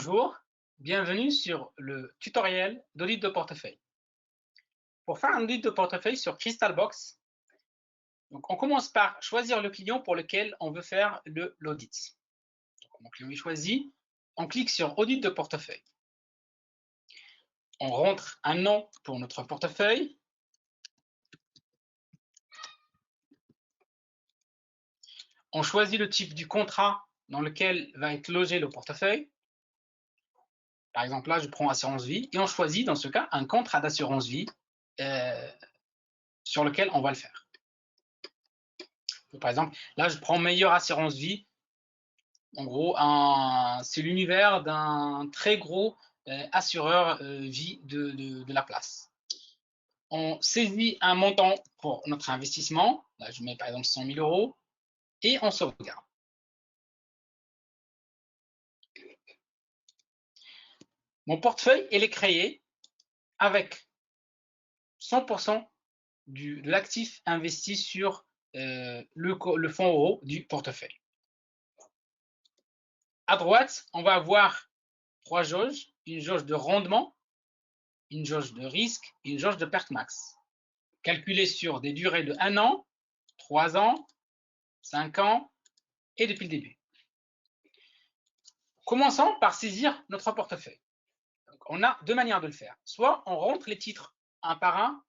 Bonjour, bienvenue sur le tutoriel d'audit de portefeuille. Pour faire un audit de portefeuille sur Crystalbox, on commence par choisir le client pour lequel on veut faire l'audit. Mon client est choisi, on clique sur audit de portefeuille. On rentre un nom pour notre portefeuille. On choisit le type du contrat dans lequel va être logé le portefeuille. Par exemple, là, je prends assurance vie et on choisit dans ce cas un contrat d'assurance vie sur lequel on va le faire. Par exemple, là, je prends meilleure assurance vie. En gros, c'est l'univers d'un très gros assureur vie de la place. On saisit un montant pour notre investissement. Là, je mets par exemple 100 000 euros et on sauvegarde. Mon portefeuille, il est créé avec 100% de l'actif investi sur le fonds euro du portefeuille. À droite, on va avoir trois jauges, une jauge de rendement, une jauge de risque et une jauge de perte max, calculée sur des durées de 1 an, 3 ans, 5 ans et depuis le début. Commençons par saisir notre portefeuille. Donc, on a deux manières de le faire. Soit on rentre les titres un par un.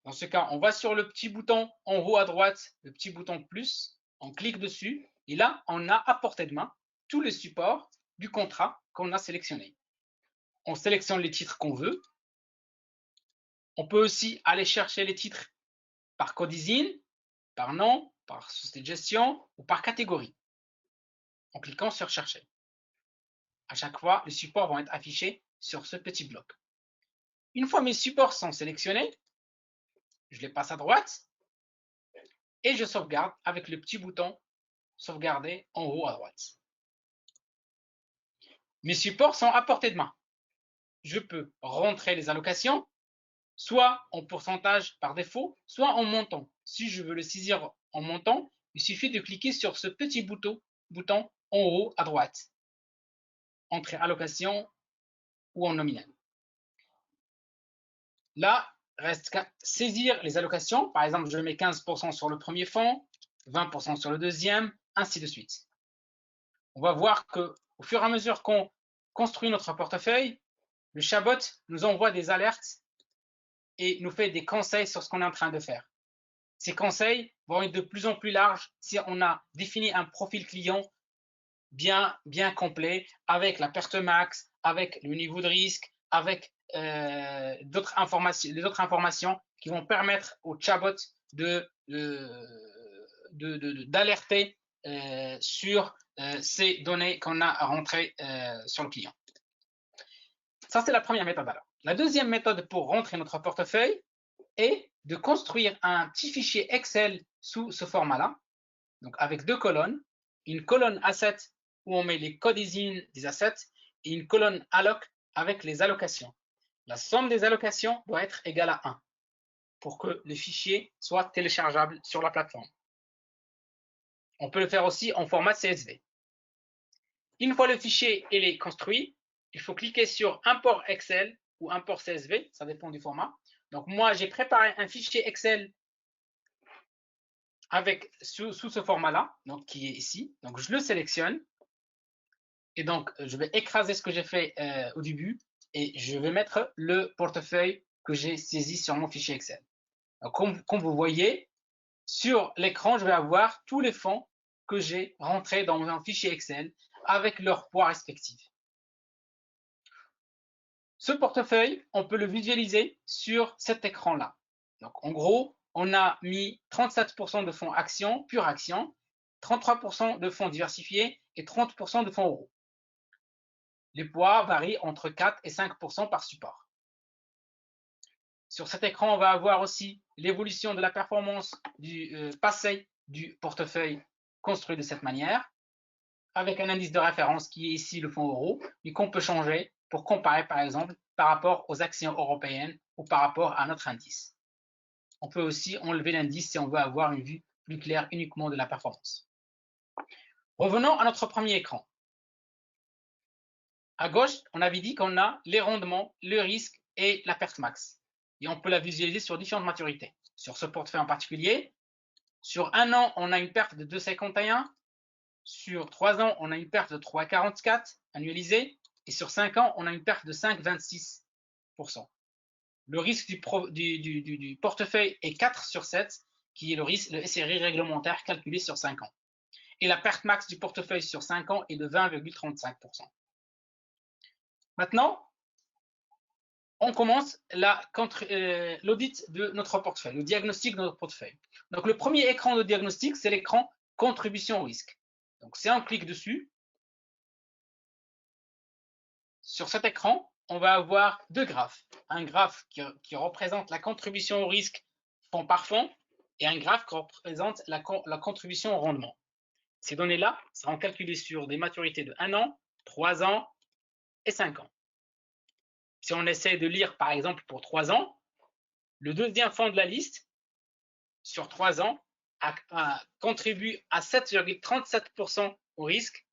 Dans ce cas, on va sur le petit bouton en haut à droite, le petit bouton plus, on clique dessus et là, on a à portée de main tous les supports du contrat qu'on a sélectionné. On sélectionne les titres qu'on veut. On peut aussi aller chercher les titres par code ISIN, par nom, par société de gestion ou par catégorie, en cliquant sur chercher. À chaque fois, les supports vont être affichés sur ce petit bloc. Une fois mes supports sont sélectionnés, je les passe à droite et je sauvegarde avec le petit bouton sauvegarder en haut à droite. Mes supports sont à portée de main. Je peux rentrer les allocations, soit en pourcentage par défaut, soit en montant. Si je veux le saisir en montant, il suffit de cliquer sur ce petit bouton en haut à droite. Entrée allocation ou en nominal. Là, reste qu'à saisir les allocations. Par exemple, je mets 15% sur le premier fonds, 20% sur le deuxième, ainsi de suite. On va voir qu'au fur et à mesure qu'on construit notre portefeuille, le chatbot nous envoie des alertes et nous fait des conseils sur ce qu'on est en train de faire. Ces conseils vont être de plus en plus larges si on a défini un profil client bien complet, avec la perte max, avec le niveau de risque, avec d'autres informations qui vont permettre au chatbot d'alerter sur ces données qu'on a rentrées sur le client. Ça, c'est la première méthode. Alors, la deuxième méthode pour rentrer notre portefeuille est de construire un petit fichier Excel sous ce format-là, donc avec deux colonnes, une colonne Asset où on met les codes ISIN des assets et une colonne Alloc avec les allocations. La somme des allocations doit être égale à 1 pour que le fichier soit téléchargeable sur la plateforme. On peut le faire aussi en format CSV. Une fois le fichier est construit, il faut cliquer sur Import Excel ou Import CSV, ça dépend du format. Donc moi, j'ai préparé un fichier Excel avec sous ce format-là, donc qui est ici. Donc je le sélectionne et donc je vais écraser ce que j'ai fait au début et je vais mettre le portefeuille que j'ai saisi sur mon fichier Excel. Donc, comme vous voyez, sur l'écran, je vais avoir tous les fonds que j'ai rentrés dans mon fichier Excel avec leur poids respectif. Ce portefeuille, on peut le visualiser sur cet écran-là. Donc, en gros, on a mis 37% de fonds actions, pure action, 33% de fonds diversifiés et 30% de fonds euros. Les poids varient entre 4 et 5% par support. Sur cet écran, on va avoir aussi l'évolution de la performance du passé du portefeuille construit de cette manière, avec un indice de référence qui est ici le fonds euro, mais qu'on peut changer pour comparer, par exemple, par rapport aux actions européennes ou par rapport à notre indice. On peut aussi enlever l'indice si on veut avoir une vue plus claire uniquement de la performance. Revenons à notre premier écran. À gauche, on avait dit qu'on a les rendements, le risque et la perte max. Et on peut la visualiser sur différentes maturités. Sur ce portefeuille en particulier, sur 1 an, on a une perte de 2,51. Sur 3 ans, on a une perte de 3,44 annualisée. Et sur 5 ans, on a une perte de 5,26%. Le risque du portefeuille est 4 sur 7, qui est le risque, le SRI réglementaire calculé sur 5 ans. Et la perte max du portefeuille sur 5 ans est de 20,35%. Maintenant, on commence l'audit de notre portefeuille, le diagnostic de notre portefeuille. Donc, le premier écran de diagnostic, c'est l'écran contribution au risque. Donc, si on clique dessus, sur cet écran, on va avoir deux graphes. Un graphe qui représente la contribution au risque fonds par fonds et un graphe qui représente la contribution au rendement. Ces données-là seront calculées sur des maturités de 1 an, 3 ans et 5 ans. Si on essaie de lire, par exemple, pour 3 ans, le deuxième fonds de la liste, sur 3 ans, contribue à 7,37% au risque.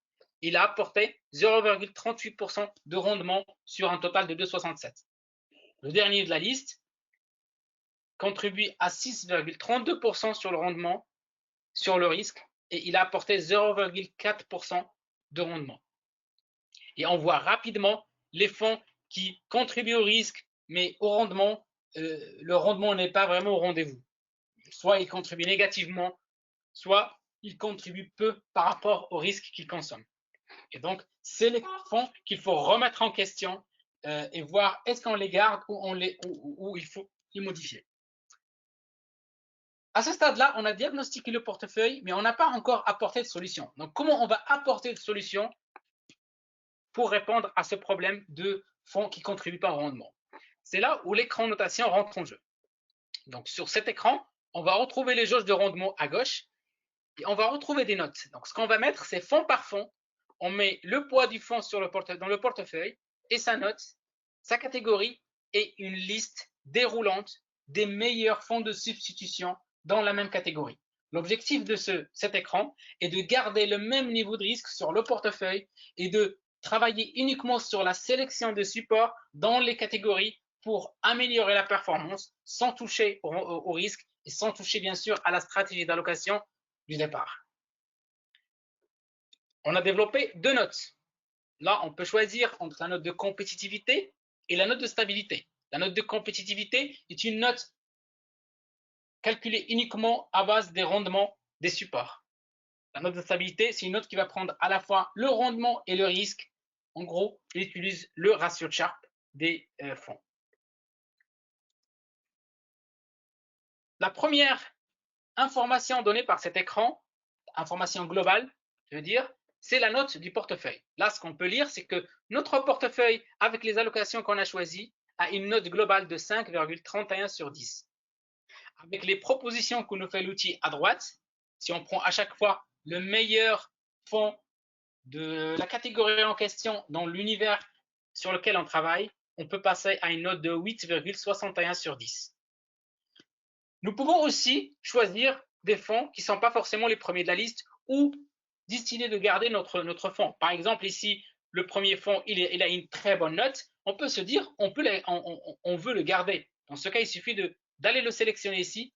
Il a apporté 0,38% de rendement sur un total de 2,67. Le dernier de la liste contribue à 6,32% sur le rendement, sur le risque, et il a apporté 0,4% de rendement. Et on voit rapidement les fonds qui contribuent au risque, mais au rendement, le rendement n'est pas vraiment au rendez-vous. Soit il contribue négativement, soit il contribue peu par rapport au risque qu'il consomme. Et donc, c'est les fonds qu'il faut remettre en question et voir est-ce qu'on les garde ou il faut les modifier. À ce stade-là, on a diagnostiqué le portefeuille, mais on n'a pas encore apporté de solution. Donc, comment on va apporter de solution pour répondre à ce problème de fonds qui ne contribuent pas au rendement? C'est là où l'écran notation rentre en jeu. Donc, sur cet écran, on va retrouver les jauges de rendement à gauche et on va retrouver des notes. Donc, ce qu'on va mettre, c'est fonds par fonds. On met le poids du fonds dans le portefeuille et sa note, sa catégorie et une liste déroulante des meilleurs fonds de substitution dans la même catégorie. L'objectif de cet écran est de garder le même niveau de risque sur le portefeuille et de travailler uniquement sur la sélection de supports dans les catégories pour améliorer la performance sans toucher au risque et sans toucher bien sûr à la stratégie d'allocation du départ. On a développé deux notes. Là, on peut choisir entre la note de compétitivité et la note de stabilité. La note de compétitivité est une note calculée uniquement à base des rendements des supports. La note de stabilité, c'est une note qui va prendre à la fois le rendement et le risque. En gros, il utilise le ratio de Sharpe des fonds. La première information donnée par cet écran, information globale, je veux dire, c'est la note du portefeuille. Là, ce qu'on peut lire, c'est que notre portefeuille, avec les allocations qu'on a choisies, a une note globale de 5,31 sur 10. Avec les propositions que nous fait l'outil à droite, si on prend à chaque fois le meilleur fonds de la catégorie en question dans l'univers sur lequel on travaille, on peut passer à une note de 8,61 sur 10. Nous pouvons aussi choisir des fonds qui ne sont pas forcément les premiers de la liste ou décider de garder notre fonds. Par exemple, ici, le premier fonds, il a une très bonne note. On peut se dire, on veut le garder. Dans ce cas, il suffit d'aller le sélectionner ici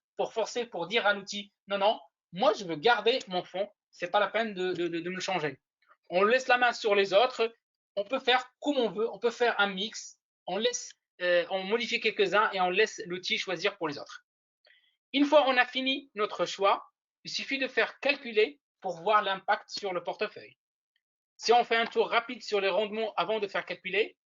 pour dire à l'outil, non, non, moi, je veux garder mon fonds. Ce n'est pas la peine de me le changer. On laisse la main sur les autres. On peut faire comme on veut. On peut faire un mix. On modifie quelques-uns et on laisse l'outil choisir pour les autres. Une fois on a fini notre choix, il suffit de faire calculer pour voir l'impact sur le portefeuille. Si on fait un tour rapide sur les rendements avant de faire calculer,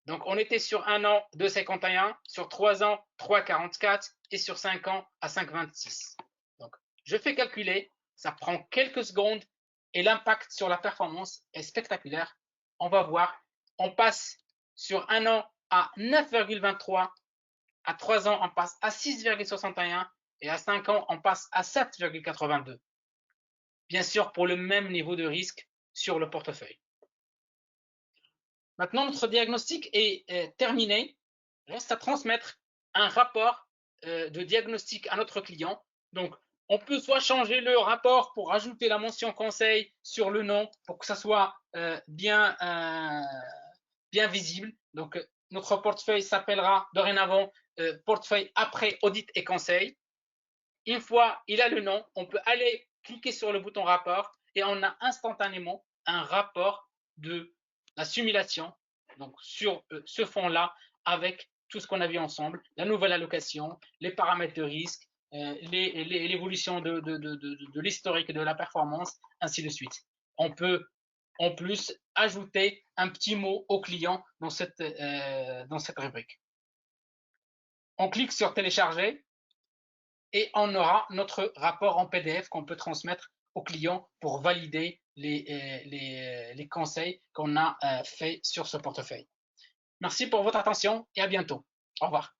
donc on était sur 1 an 2,51, sur 3 ans 3,44 et sur 5 ans à 5,26. Donc je fais calculer, ça prend quelques secondes et l'impact sur la performance est spectaculaire. On va voir, on passe sur 1 an à 9,23, à 3 ans on passe à 6,61 et à 5 ans on passe à 7,82. Bien sûr pour le même niveau de risque sur le portefeuille. Maintenant, notre diagnostic est terminé. Reste à transmettre un rapport de diagnostic à notre client. Donc, on peut soit changer le rapport pour ajouter la mention conseil sur le nom pour que ça soit bien bien visible. Donc, notre portefeuille s'appellera dorénavant portefeuille après audit et conseil. Une fois il a le nom, on peut aller cliquer sur le bouton rapport et on a instantanément un rapport de la simulation donc sur ce fonds-là avec tout ce qu'on a vu ensemble, la nouvelle allocation, les paramètres de risque, l'évolution de l'historique de la performance, ainsi de suite. On peut en plus ajouter un petit mot au client dans cette rubrique. On clique sur télécharger et on aura notre rapport en PDF qu'on peut transmettre au client pour valider les conseils qu'on a fait sur ce portefeuille. Merci pour votre attention et à bientôt. Au revoir.